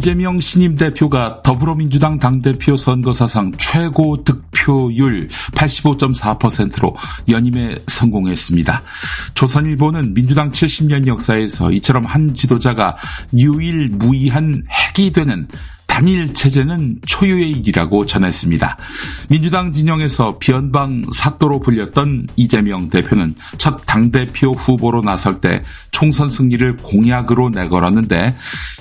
이재명 신임 대표가 더불어민주당 당대표 선거사상 최고 득표율 85.4%로 연임에 성공했습니다. 조선일보는 민주당 70년 역사에서 이처럼 한 지도자가 유일무이한 핵이 되는 단일 체제는 초유의 일이라고 전했습니다. 민주당 진영에서 변방 사또로 불렸던 이재명 대표는 첫 당대표 후보로 나설 때 총선 승리를 공약으로 내걸었는데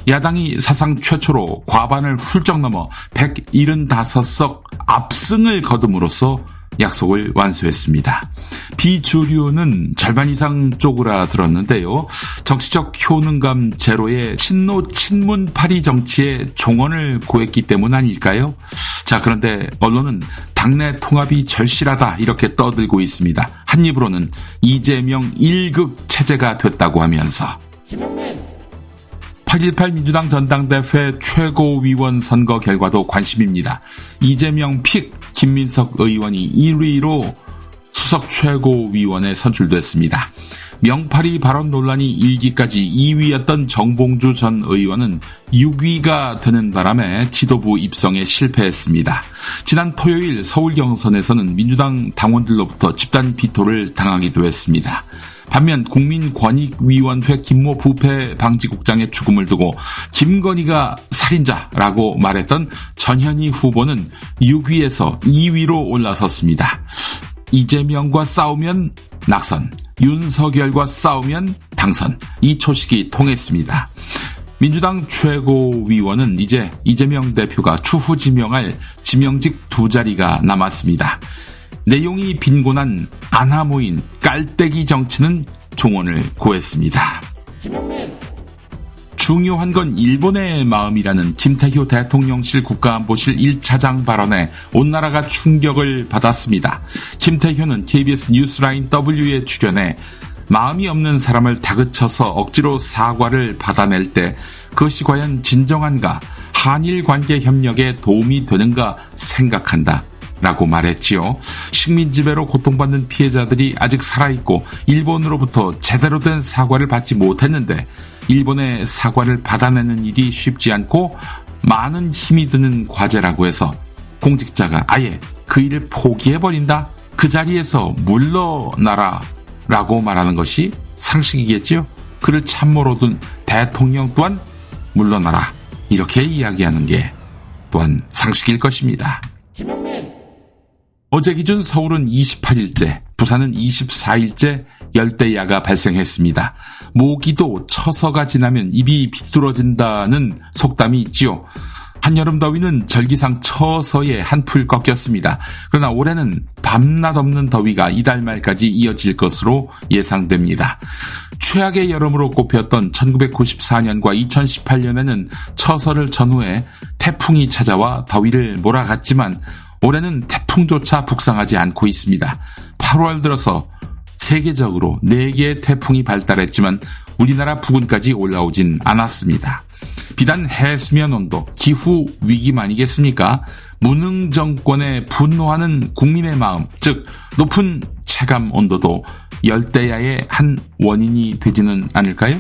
야당이 사상 최초로 과반을 훌쩍 넘어 175석 압승을 거둠으로써 약속을 완수했습니다. 비주류는 절반 이상 쪼그라들었는데요. 정치적 효능감 제로의 친노 친문파리 정치에 종언을 구했기 때문 아닐까요? 자, 그런데 언론은 당내 통합이 절실하다 이렇게 떠들고 있습니다. 한 입으로는 이재명 1극 체제가 됐다고 하면서 8.18 민주당 전당대회 최고위원 선거 결과도 관심입니다. 이재명 픽 김민석 의원이 1위로 수석 최고위원에 선출됐습니다. 명파리 발언 논란이 일기까지 2위였던 정봉주 전 의원은 6위가 되는 바람에 지도부 입성에 실패했습니다. 지난 토요일 서울 경선에서는 민주당 당원들로부터 집단 비토를 당하기도 했습니다. 반면 국민권익위원회 김모 부패 방지국장의 죽음을 두고 김건희가 살인자라고 말했던 전현희 후보는 6위에서 2위로 올라섰습니다. 이재명과 싸우면 낙선, 윤석열과 싸우면 당선, 이 초식이 통했습니다. 민주당 최고위원은 이제 이재명 대표가 추후 지명할 지명직 2자리가 남았습니다. 내용이 빈곤한 아나무인 깔때기 정치는 종언을 고했습니다. 중요한 건 일본의 마음이라는 김태효 대통령실 국가안보실 1차장 발언에 온 나라가 충격을 받았습니다. 김태효는 KBS 뉴스라인 W에 출연해 마음이 없는 사람을 다그쳐서 억지로 사과를 받아낼 때 그것이 과연 진정한가, 한일 관계 협력에 도움이 되는가 생각한다 라고 말했지요. 식민지배로 고통받는 피해자들이 아직 살아있고 일본으로부터 제대로 된 사과를 받지 못했는데 일본의 사과를 받아내는 일이 쉽지 않고 많은 힘이 드는 과제라고 해서 공직자가 아예 그 일을 포기해버린다? 그 자리에서 물러나라 라고 말하는 것이 상식이겠지요. 그를 참모로 둔 대통령 또한 물러나라 이렇게 이야기하는 게 또한 상식일 것입니다. 어제 기준 서울은 28일째, 부산은 24일째 열대야가 발생했습니다. 모기도 처서가 지나면 입이 비뚤어진다는 속담이 있지요. 한여름 더위는 절기상 처서에 한풀 꺾였습니다. 그러나 올해는 밤낮 없는 더위가 이달 말까지 이어질 것으로 예상됩니다. 최악의 여름으로 꼽혔던 1994년과 2018년에는 처서를 전후해 태풍이 찾아와 더위를 몰아갔지만 올해는 태풍조차 북상하지 않고 있습니다. 8월 들어서 세계적으로 4개의 태풍이 발달했지만 우리나라 부근까지 올라오진 않았습니다. 비단 해수면 온도, 기후 위기만이겠습니까? 무능 정권에 분노하는 국민의 마음, 즉 높은 체감 온도도 열대야의 한 원인이 되지는 않을까요?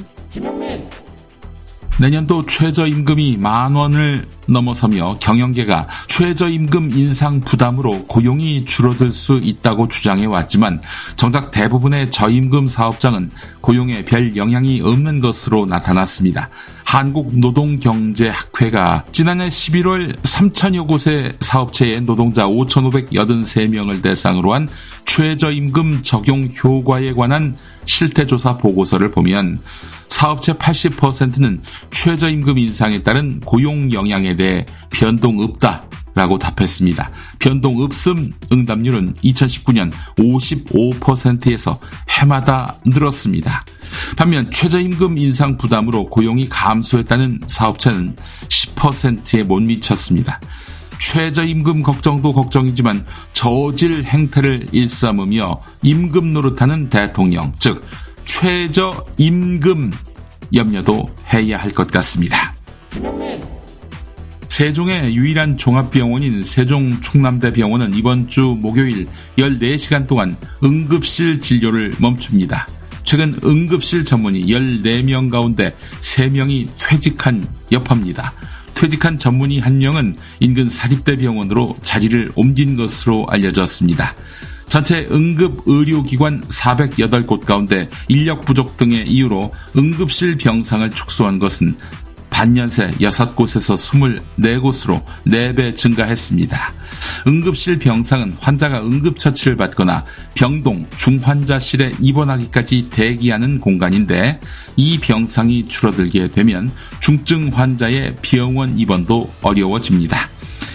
내년도 최저임금이 10,000원을 넘어서며 경영계가 최저임금 인상 부담으로 고용이 줄어들 수 있다고 주장해왔지만 정작 대부분의 저임금 사업장은 고용에 별 영향이 없는 것으로 나타났습니다. 한국노동경제학회가 지난해 11월 3,000여 곳의 사업체의 노동자 5,583명을 대상으로 한 최저임금 적용 효과에 관한 실태조사 보고서를 보면 사업체 80%는 최저임금 인상에 따른 고용 영향에 대해 변동 없다라고 답했습니다. 변동 없음 응답률은 2019년 55%에서 해마다 늘었습니다. 반면 최저임금 인상 부담으로 고용이 감소했다는 사업체는 10%에 못 미쳤습니다. 최저임금 걱정도 걱정이지만 저질 행태를 일삼으며 임금 노릇하는 대통령, 즉 최저임금 염려도 해야 할 것 같습니다. 세종의 유일한 종합병원인 세종충남대병원은 이번 주 목요일 14시간 동안 응급실 진료를 멈춥니다. 최근 응급실 전문의 14명 가운데 3명이 퇴직한 여파입니다. 퇴직한 전문의 한 명은 인근 사립대 병원으로 자리를 옮긴 것으로 알려졌습니다. 전체 응급의료기관 408곳 가운데 인력 부족 등의 이유로 응급실 병상을 축소한 것은 반년 새 6곳에서 24곳으로 4배 증가했습니다. 응급실 병상은 환자가 응급처치를 받거나 병동, 중환자실에 입원하기까지 대기하는 공간인데 이 병상이 줄어들게 되면 중증 환자의 병원 입원도 어려워집니다.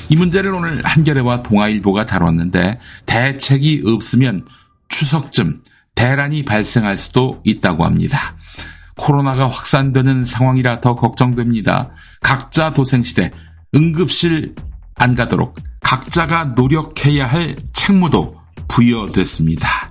이 문제를 오늘 한겨레와 동아일보가 다뤘는데 대책이 없으면 추석쯤 대란이 발생할 수도 있다고 합니다. 코로나가 확산되는 상황이라 더 걱정됩니다. 각자 도생시대 응급실 안 가도록 각자가 노력해야 할 책무도 부여됐습니다.